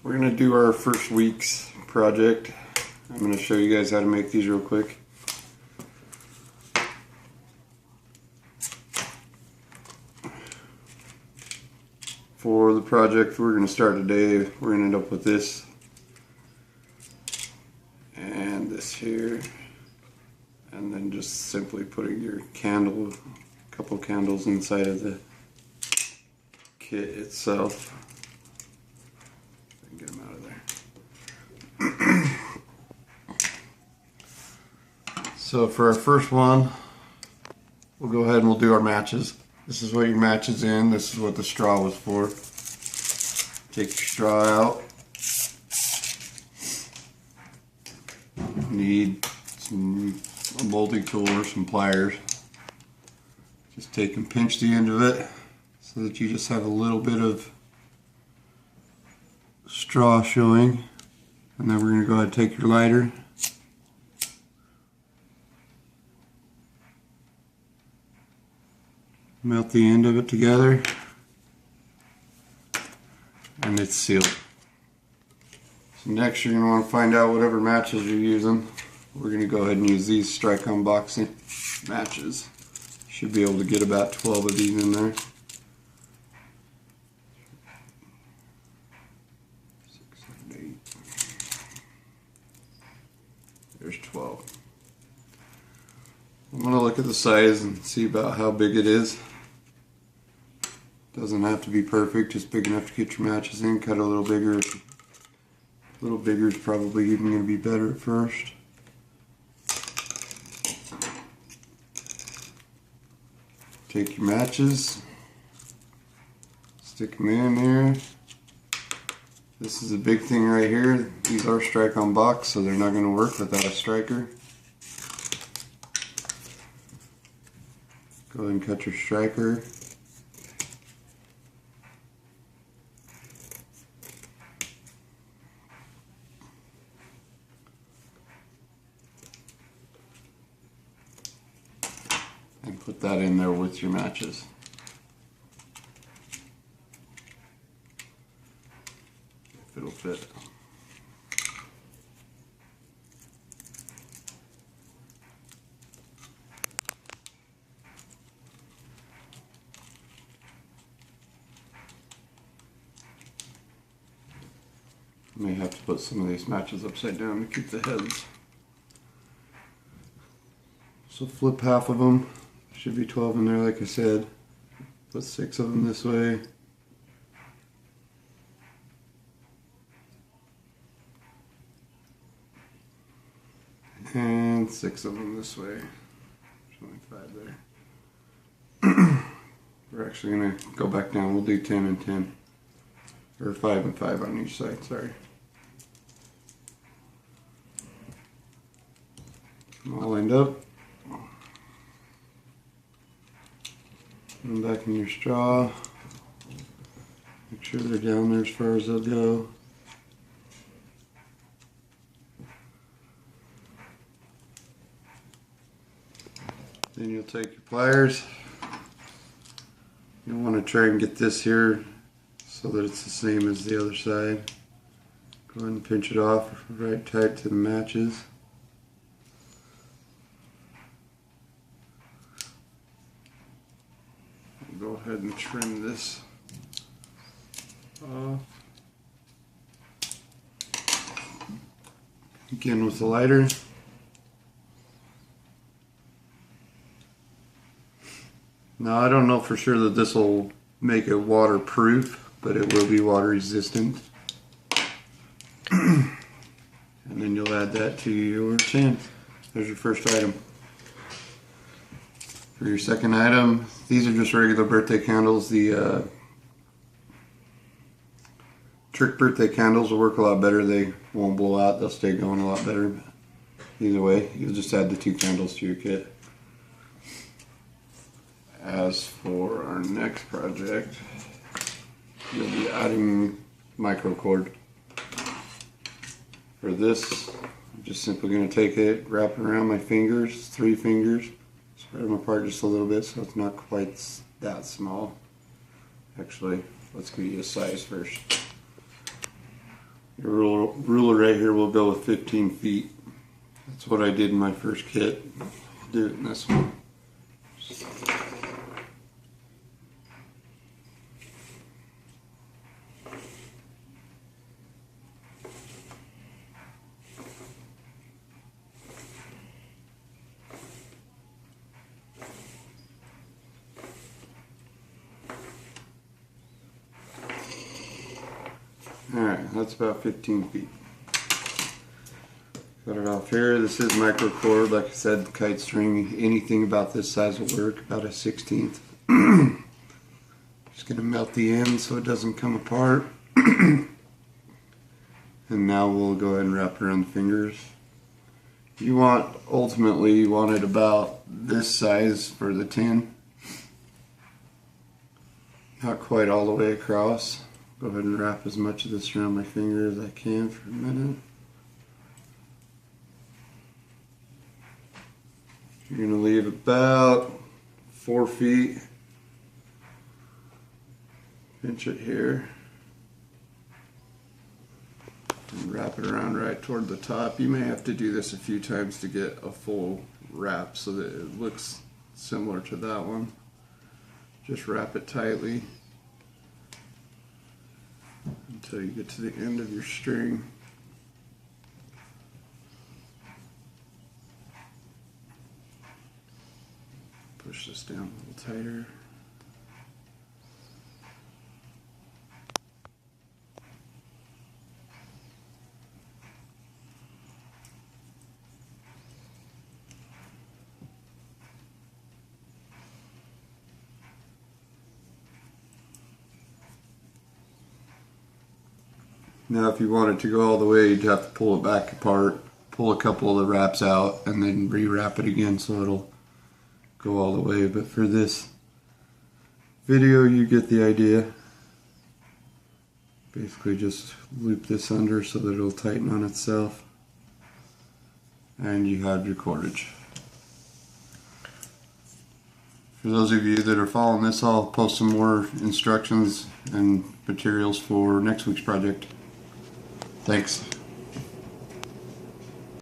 We're going to do our first week's project. I'm going to show you guys how to make these real quick. For the project we're going to start today, we're going to end up with this and this here, and then just simply putting your candle, a couple candles inside of the kit itself. Get them out of there. So for our first one, we'll go ahead and we'll do our matches. This is what your match is in. This is what the straw was for. Take your straw out. Need a molding tool or some pliers. Just take and pinch the end of it so that you just have a little bit of straw showing. And then we're going to go ahead and take your lighter. Melt the end of it together, and it's sealed. So next you're going to want to find out whatever matches you're using. We're going to go ahead and use these strike on boxing matches. Should be able to get about 12 of these in there. 6, 7, 8. There's 12. I'm going to look at the size and see about how big it is. Doesn't have to be perfect, just big enough to get your matches in. Cut a little bigger. A little bigger is probably even going to be better at first. Take your matches, stick them in there. This is a big thing right here. These are strike on box, so they're not going to work without a striker. Go ahead and cut your striker. And put that in there with your matches. If it'll fit. May have to put some of these matches upside down to keep the heads. So flip half of them. Should be 12 in there, like I said. Put 6 of them this way. And 6 of them this way. There's only 5 there. We're actually going to go back down. We'll do 10 and 10. Or 5 and 5 on each side, sorry. All lined up. Put them back in your straw. Make sure they're down there as far as they'll go. Then you'll take your pliers. You'll want to try and get this here so that it's the same as the other side. Go ahead and pinch it off right tight to the matches. Go ahead and trim this off. Again with the lighter. Now I don't know for sure that this will make it waterproof, but it will be water resistant. And then you'll add that to your tin. There's your first item. For your second item, these are just regular birthday candles. The trick birthday candles will work a lot better. They won't blow out. They'll stay going a lot better. Either way, you'll just add the 2 candles to your kit. As for our next project, you'll be adding micro cord. For this, I'm just simply going to take it, wrap it around my fingers, 3 fingers. Spread them apart just a little bit so it's not quite that small. Actually, let's give you a size first. Your ruler right here will go with 15 feet. That's what I did in my first kit. I'll do it in this one. Alright, that's about 15 feet. Cut it off here. This is micro cord. Like I said, kite string, anything about this size will work, about a 1/16. Just going to melt the end so it doesn't come apart. And now we'll go ahead and wrap it around the fingers. Ultimately you want it about this size for the tin. Not quite all the way across. Go ahead and wrap as much of this around my finger as I can for a minute. You're going to leave about 4 feet. Pinch it here. And wrap it around right toward the top. You may have to do this a few times to get a full wrap so that it looks similar to that one. Just wrap it tightly until you get to the end of your string. Push this down a little tighter. Now if you wanted to go all the way, you'd have to pull it back apart, pull a couple of the wraps out, and then re-wrap it again so it'll go all the way. But for this video, you get the idea. Basically just loop this under so that it'll tighten on itself. And you have your cordage. For those of you that are following this, I'll post some more instructions and materials for next week's project. Thanks.